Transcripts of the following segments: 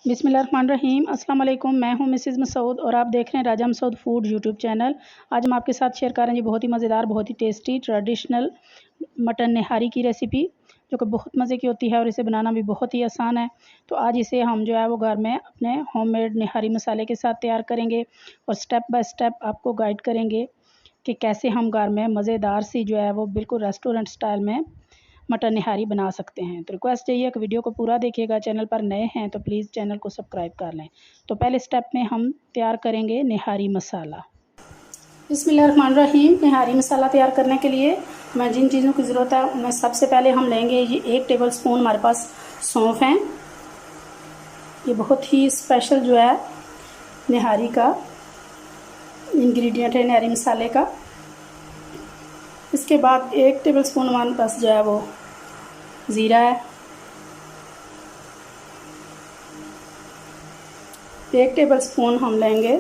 बिस्मिल्लाहिर्रहमानिर्रहीम। अस्सलाम वालेकुम। मैं हूं मिसेज़ मसूद और आप देख रहे हैं राजा मसूद फूड यूट्यूब चैनल। आज हम आपके साथ शेयर कर रहे हैं जी बहुत ही मज़ेदार, बहुत ही टेस्टी ट्रेडिशनल मटन निहारी की रेसिपी, जो कि बहुत मज़े की होती है और इसे बनाना भी बहुत ही आसान है। तो आज इसे हम जो है वो घर में अपने होममेड निहारी मसाले के साथ तैयार करेंगे और स्टेप बाय स्टेप आपको गाइड करेंगे कि कैसे हम घर में मज़ेदार सी जो है वो बिल्कुल रेस्टोरेंट स्टाइल में मटन निहारी बना सकते हैं। तो रिक्वेस्ट यही है कि वीडियो को पूरा देखिएगा। चैनल पर नए हैं तो प्लीज़ चैनल को सब्सक्राइब कर लें। तो पहले स्टेप में हम तैयार करेंगे निहारी मसाला। बिस्मिल्लाहिर्रहमानिर्रहीम। निहारी मसाला तैयार करने के लिए हमें जिन चीज़ों की ज़रूरत है उनमें सबसे पहले हम लेंगे ये 1 टेबल स्पून हमारे पास सौंफ हैं। ये बहुत ही स्पेशल जो है निहारी का इंग्रेडिएंट है निहारी मसाले का। इसके बाद 1 टेबल स्पून हमारे पास जो है वो ज़ीरा है, 1 टेबल स्पून हम लेंगे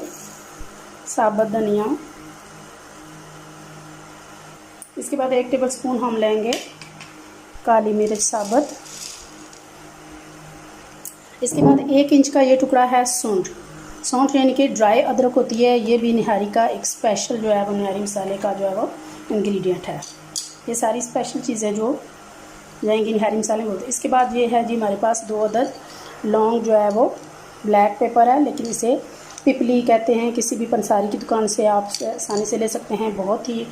साबुत धनिया। इसके बाद 1 टेबल स्पून हम लेंगे काली मिर्च साबुत। इसके बाद 1 इंच का ये टुकड़ा है सौंठ यानी कि ड्राई अदरक होती है। ये भी निहारी का एक स्पेशल जो है वो निहारी मसाले का जो है वो इंग्रेडिएंट है। ये सारी स्पेशल चीज़ें जो जाएंगी निहारी मसाले में। इसके बाद ये है जी हमारे पास 2 अदद लौंग जो है वो ब्लैक पेपर है, लेकिन इसे पिपली कहते हैं। किसी भी पंसारी की दुकान से आप आसानी से ले सकते हैं। बहुत ही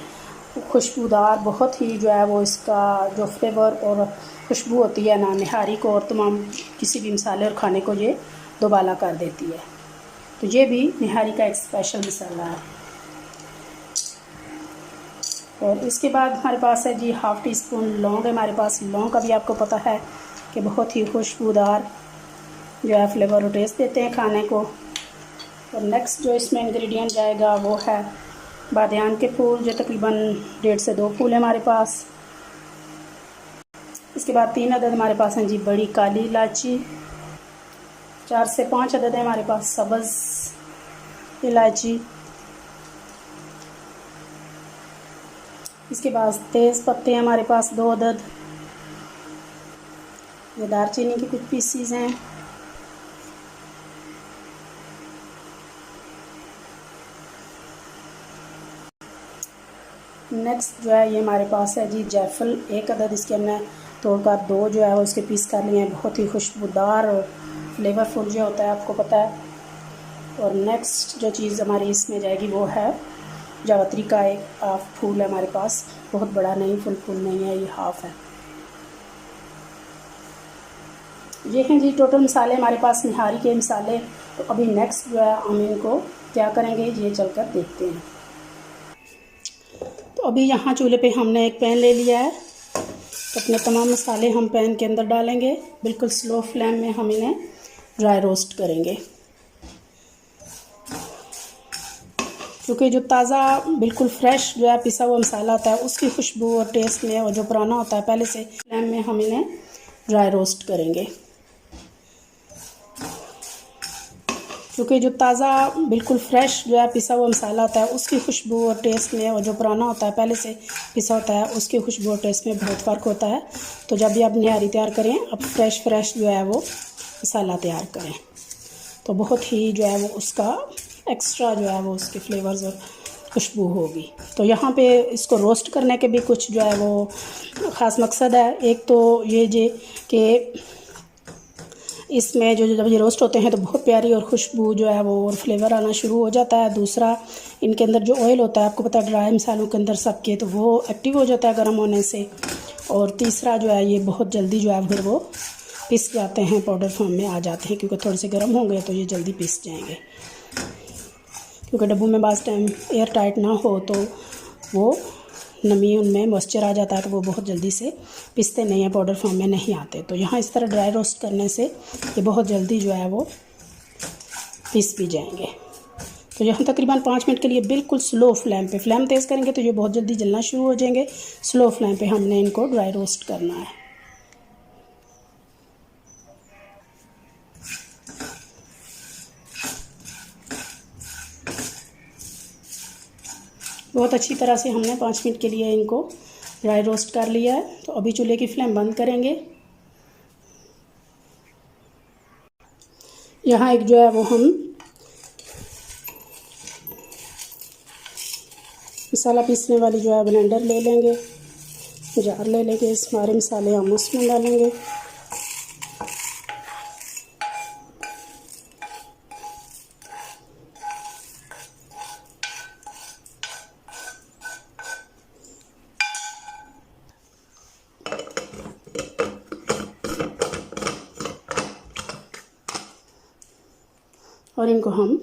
खुशबूदार, बहुत ही जो है वो इसका जो फ्लेवर और खुशबू होती है ना निहारी को और तमाम किसी भी मसाले और खाने को ये दोबाला कर देती है। तो ये भी निहारी का एक स्पेशल मसाला है। और इसके बाद हमारे पास है जी 1/2 टीस्पून लौंग है हमारे पास। लौंग का भी आपको पता है कि बहुत ही खुशबूदार जो है फ्लेवर और टेस्ट देते हैं खाने को। और नेक्स्ट जो इसमें इंग्रेडिएंट जाएगा वो है बादियान के फूल, जो तकरीबन 1.5 से 2 फूल है हमारे पास। इसके बाद 3 अदद हमारे पास हैं जी बड़ी काली इलायची, 4 से 5 अदद है हमारे पास सब्ज़ इलायची। इसके बाद तेज़ पत्ते हैं हमारे पास 2 अदद। ये दालचीनी के कुछ पीसीज हैं। नेक्स्ट जो है ये हमारे पास है जी जायफल 1 अदद। इसके हमने तोड़कर 2 जो है वो इसके पीस कर लिए हैं। बहुत ही खुशबूदार और फ्लेवरफुल जो होता है आपको पता है। और नेक्स्ट जो चीज़ हमारी इसमें जाएगी वो है जावित्री का 1 हाफ फूल है हमारे पास। बहुत बड़ा नहीं, फुल नहीं है, ये हाफ है। ये हैं जी टोटल मसाले हमारे पास निहारी के मसाले। तो अभी नेक्स्ट जो है हम इनको क्या करेंगे ये चलकर देखते हैं। तो अभी यहाँ चूल्हे पे हमने एक पैन ले लिया है। तो अपने तमाम मसाले हम पैन के अंदर डालेंगे। बिल्कुल स्लो फ्लेम में हम इन्हें ड्राई रोस्ट करेंगे, क्योंकि जो ताज़ा बिल्कुल फ्रेश जो है पिसा हुआ मसाला होता है उसकी खुशबू और टेस्ट में, और जो पुराना होता है पहले से फ्लेम में हम इन्हें ड्राई रोस्ट करेंगे। क्योंकि जो ताज़ा बिल्कुल फ्रेश जो है पिसा हुआ मसाला होता है उसकी खुशबू और टेस्ट में, और जो पुराना होता है पहले से पिसा होता है उसकी खुशबू और टेस्ट में बहुत फ़र्क होता है। तो जब भी आप निहारी तैयार करें अब फ्रेश जो है वो मसाला तैयार करें, तो बहुत ही जो है वो उसका एक्स्ट्रा जो है वो उसके फ्लेवर्स और खुशबू होगी। तो यहाँ पे इसको रोस्ट करने के भी कुछ जो है वो ख़ास मकसद है। एक तो ये कि इसमें जो जब ये रोस्ट होते हैं तो बहुत प्यारी और खुशबू जो है वो और फ्लेवर आना शुरू हो जाता है। दूसरा, इनके अंदर जो ऑयल होता है आपको पता है ड्राई मसालों के अंदर सबके, तो वो एक्टिव हो जाता है गर्म होने से। और तीसरा जो है ये बहुत जल्दी जो है फिर वो पिस जाते हैं, पाउडर फॉर्म में आ जाते हैं, क्योंकि थोड़े से गर्म होंगे तो ये जल्दी पिस जाएंगे। क्योंकि डब्बू में बाज़ टाइम एयर टाइट ना हो तो वो नमी उनमें मॉइस्चर आ जाता है, तो वो बहुत जल्दी से पिसते नहीं हैं, पाउडर फॉर्म में नहीं आते। तो यहाँ इस तरह ड्राई रोस्ट करने से ये बहुत जल्दी जो है वो पिस भी जाएंगे। तो यहाँ तकरीबन 5 मिनट के लिए बिल्कुल स्लो फ्लेम पे, फ्लेम तेज़ करेंगे तो ये बहुत जल्दी जलना शुरू हो जाएंगे। स्लो फ्लेम पे हमने इनको ड्राई रोस्ट करना है। बहुत अच्छी तरह से हमने 5 मिनट के लिए इनको ड्राई रोस्ट कर लिया है। तो अभी चूल्हे की फ्लेम बंद करेंगे। यहाँ एक जो है वो हम मसाला पीसने वाली जो है ब्लेंडर ले लेंगे, जार ले लेंगे, सारे मसाले हम उसमें डालेंगे। और इनको हम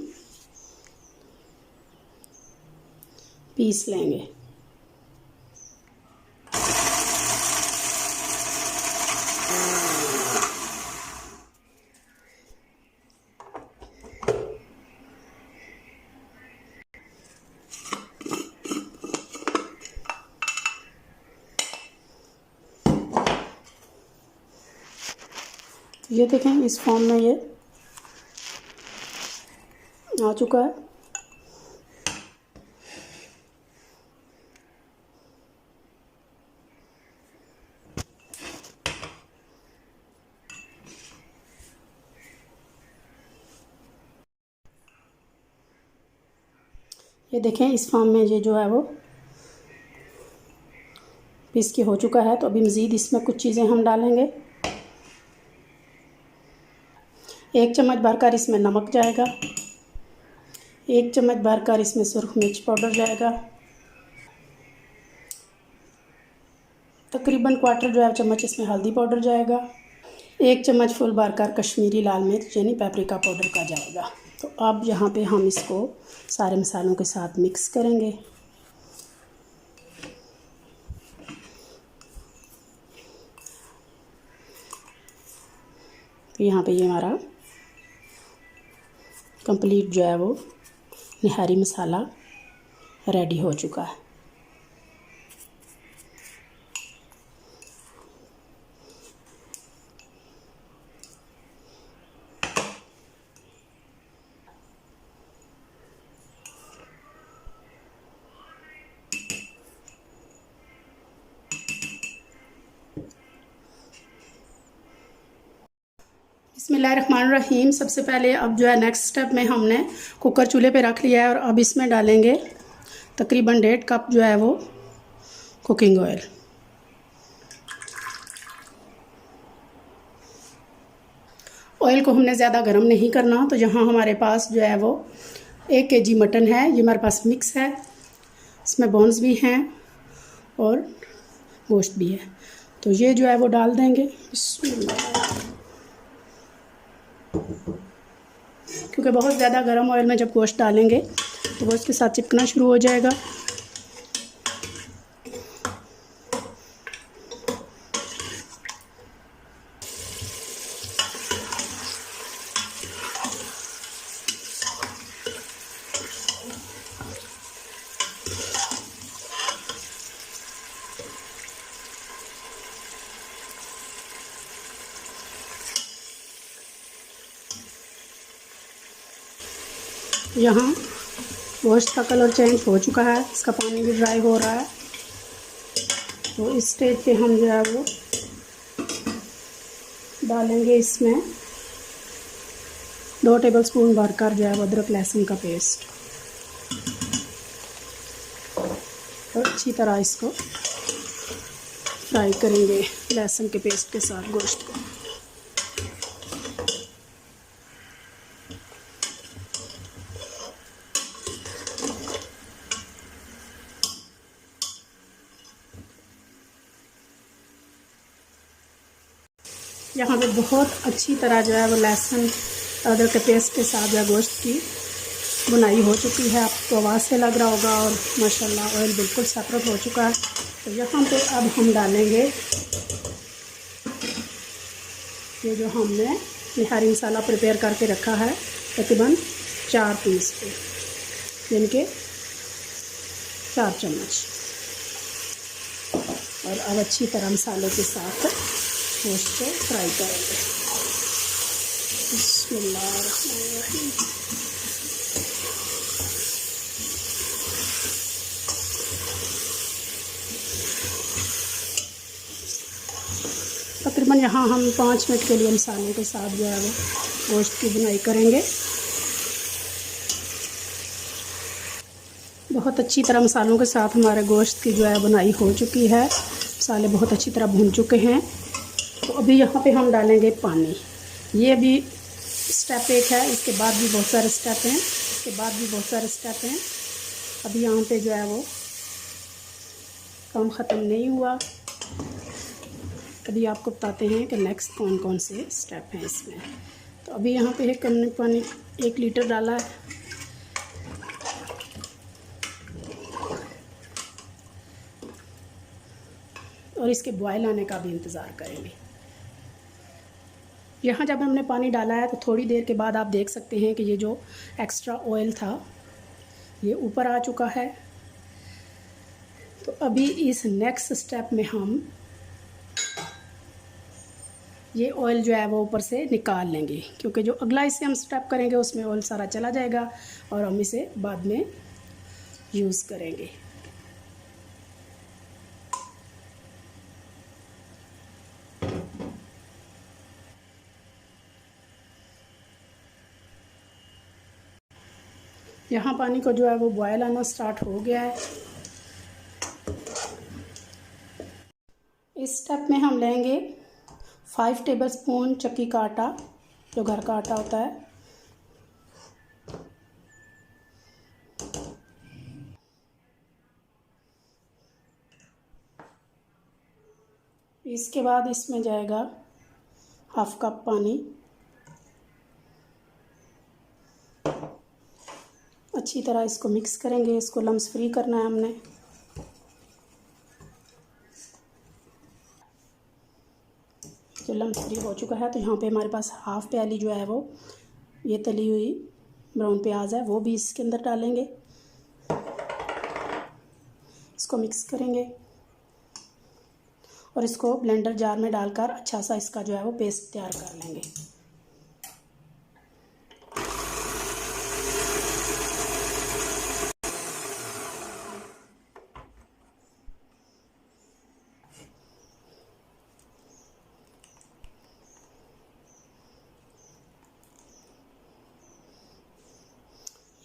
पीस लेंगे। ये देखें इस फॉर्म में ये आ चुका है। ये देखें इस फॉर्म में ये जो है वो पीस के हो चुका है। तो अभी मज़ीद इसमें कुछ चीज़ें हम डालेंगे। 1 चम्मच भरकर इसमें नमक जाएगा, 1 चम्मच भरकर इसमें सुरख मिर्च पाउडर जाएगा, तकरीबन 1/4 जो है चम्मच इसमें हल्दी पाउडर जाएगा, 1 चम्मच फुल भरकर कश्मीरी लाल मिर्च यानी पेपरिका पाउडर का जाएगा। तो अब यहाँ पे हम इसको सारे मसालों के साथ मिक्स करेंगे। तो यहाँ पे ये हमारा कंप्लीट जो है वो निहारी मसाला रेडी हो चुका है। बिस्मिल्लाहिर्रहमानिर्रहीम। सबसे पहले अब जो है नेक्स्ट स्टेप में हमने कुकर चूल्हे पे रख लिया है और अब इसमें डालेंगे तकरीबन 1.5 कप जो है वो कुकिंग ऑयल। ऑयल को हमने ज़्यादा गर्म नहीं करना। तो यहाँ हमारे पास जो है वो 1 केजी मटन है, ये हमारे पास मिक्स है, इसमें बोन्स भी हैं और गोश्त भी है। तो ये जो है वो डाल देंगे। क्योंकि बहुत ज़्यादा गर्म ऑयल में जब गोश्त डालेंगे तो वो इसके साथ चिपकना शुरू हो जाएगा। यहाँ गोश्त का कलर चेंज हो चुका है, इसका पानी भी ड्राई हो रहा है। तो इस स्टेज पे हम जो है वो डालेंगे इसमें 2 टेबलस्पून भरकर जो है वो अदरक लहसुन का पेस्ट और अच्छी तरह इसको फ्राई करेंगे लहसुन के पेस्ट के साथ गोश्त को। यहाँ पे बहुत अच्छी तरह जो है वो लहसुन अदरक के पेस्ट के साथ जो गोश्त की बुनाई हो चुकी है। आपको आवाज़ से लग रहा होगा और माशाल्लाह ऑयल बिल्कुल सेपरेट हो चुका है। तो यहाँ पे अब हम डालेंगे ये जो हमने निहारी मसाला प्रिपेयर करके रखा है, तकरीबन 4 पीस पे, यानी कि 4 चम्मच। और अब अच्छी तरह मसाले के साथ गोश्त को फ्राई करेंगे। बिस्मिल्लाहिर्रहमानिर्रहीम। तकरीबन यहाँ हम 5 मिनट के लिए मसाले के साथ जो है वो गोश्त की बुनाई करेंगे। बहुत अच्छी तरह मसालों के साथ हमारे गोश्त की जो है बुनाई हो चुकी है। मसाले बहुत अच्छी तरह भून चुके हैं। तो अभी यहाँ पे हम डालेंगे पानी। ये भी स्टेप एक है, इसके बाद भी बहुत सारे स्टेप हैं, इसके बाद भी बहुत सारे स्टेप हैं। अभी यहाँ पे जो है वो काम ख़त्म नहीं हुआ। अभी आपको बताते हैं कि नेक्स्ट कौन कौन से स्टेप हैं इसमें। तो अभी यहाँ पे है हमने पानी 1 लीटर डाला है। और इसके बॉयल आने का भी इंतज़ार करेंगे। यहाँ जब हमने पानी डाला है तो थोड़ी देर के बाद आप देख सकते हैं कि ये जो एक्स्ट्रा ऑयल था ये ऊपर आ चुका है। तो अभी इस नेक्स्ट स्टेप में हम ये ऑयल जो है वो ऊपर से निकाल लेंगे, क्योंकि जो अगला इसे हम स्टेप करेंगे उसमें ऑयल सारा चला जाएगा और हम इसे बाद में यूज़ करेंगे। यहाँ पानी को जो है वो बॉयल आना स्टार्ट हो गया है। इस स्टेप में हम लेंगे 5 टेबलस्पून चक्की का आटा, जो घर का आटा होता है। इसके बाद इसमें जाएगा 1/2 कप पानी। अच्छी तरह इसको मिक्स करेंगे, इसको लम्स फ्री करना है हमने। जो लम्स फ्री हो चुका है तो यहाँ पे हमारे पास 1/2 प्याली जो है वो ये तली हुई ब्राउन प्याज है, वो भी इसके अंदर डालेंगे। इसको मिक्स करेंगे और इसको ब्लेंडर जार में डालकर अच्छा सा इसका जो है वो पेस्ट तैयार कर लेंगे।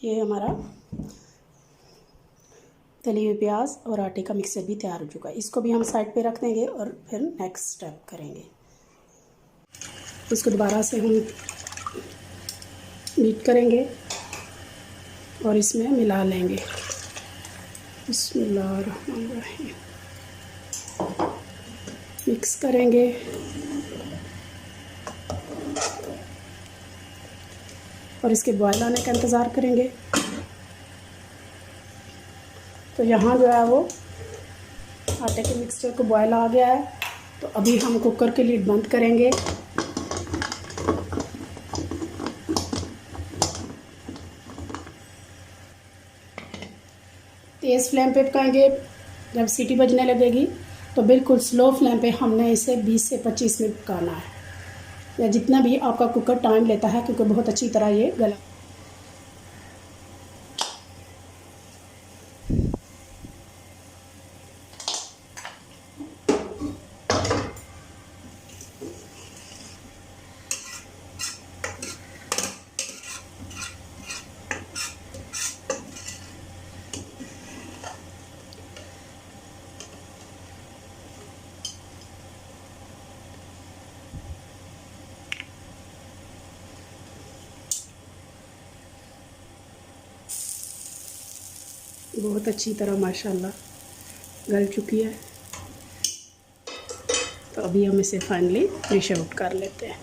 ये हमारा तली हुई प्याज और आटे का मिक्सचर भी तैयार हो चुका है। इसको भी हम साइड पे रख देंगे और फिर नेक्स्ट स्टेप करेंगे। इसको दोबारा से हम बीट करेंगे और इसमें मिला लेंगे। बिस्मिल्लाहिर्रहमानिर्रहीम। मिक्स करेंगे और इसके बॉयल आने का इंतज़ार करेंगे। तो यहाँ जो है वो आटे के मिक्सचर को बॉयल आ गया है। तो अभी हम कुकर की लीड बंद करेंगे। तेज़ फ्लेम पे पकाएंगे। जब सीटी बजने लगेगी तो बिल्कुल स्लो फ्लेम पे हमने इसे 20 से 25 मिनट पकाना है, या जितना भी आपका कुकर टाइम लेता है, क्योंकि बहुत अच्छी तरह ये गला। बहुत अच्छी तरह माशाल्लाह गल चुकी है। तो अभी हम इसे फाइनली डिश आउट कर लेते हैं।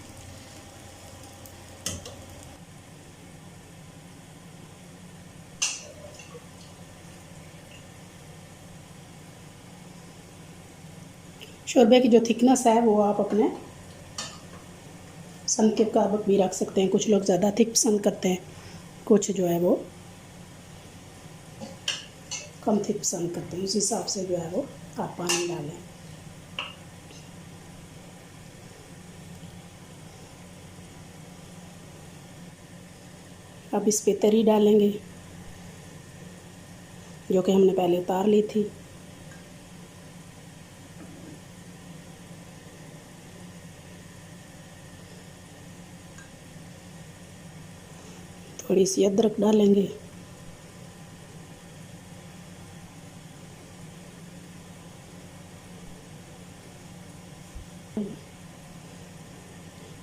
शोरबे की जो थिकनेस है वो आप अपने पसंद के मुताबिक भी रख सकते हैं। कुछ लोग ज़्यादा थिक पसंद करते हैं, कुछ जो है वो कम थिक पसंद करते हैं। उस हिसाब से जो है वो आप पानी डालें। अब इस पे तरी डालेंगे जो कि हमने पहले उतार ली थी। थोड़ी सी अदरक डालेंगे।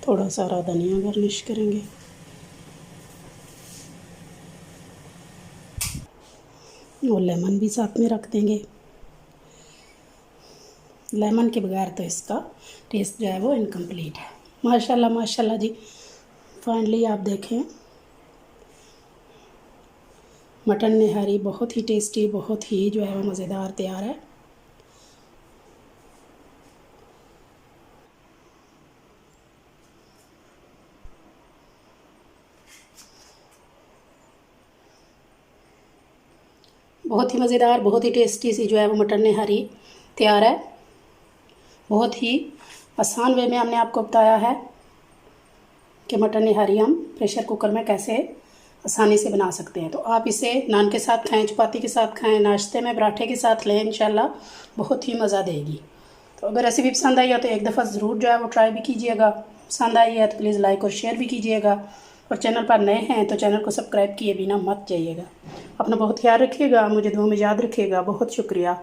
थोड़ा सा हरा धनिया गार्निश करेंगे। और लेमन भी साथ में रख देंगे। लेमन के बगैर तो इसका टेस्ट जो है वो इनकम्प्लीट है। माशाल्लाह माशाल्लाह जी। फाइनली आप देखें मटन निहारी बहुत ही टेस्टी, बहुत ही जो है वो मज़ेदार तैयार है। बहुत ही मज़ेदार, बहुत ही टेस्टी सी जो है वो मटन निहारी तैयार है। बहुत ही आसान वे में हमने आपको बताया है कि मटन निहारी हम प्रेशर कुकर में कैसे आसानी से बना सकते हैं। तो आप इसे नान के साथ खाएं, चपाती के साथ खाएं, नाश्ते में पराठे के साथ लें, इंशाल्लाह बहुत ही मज़ा देगी। तो अगर रेसिपी पसंद आई हो तो एक दफ़ा ज़रूर जो है वो ट्राई भी कीजिएगा। पसंद आई है तो प्लीज़ लाइक और शेयर भी कीजिएगा। और चैनल पर नए हैं तो चैनल को सब्सक्राइब किए बिना मत जाइएगा। अपना बहुत ख्याल रखिएगा, मुझे दुआ में याद रखिएगा। बहुत शुक्रिया।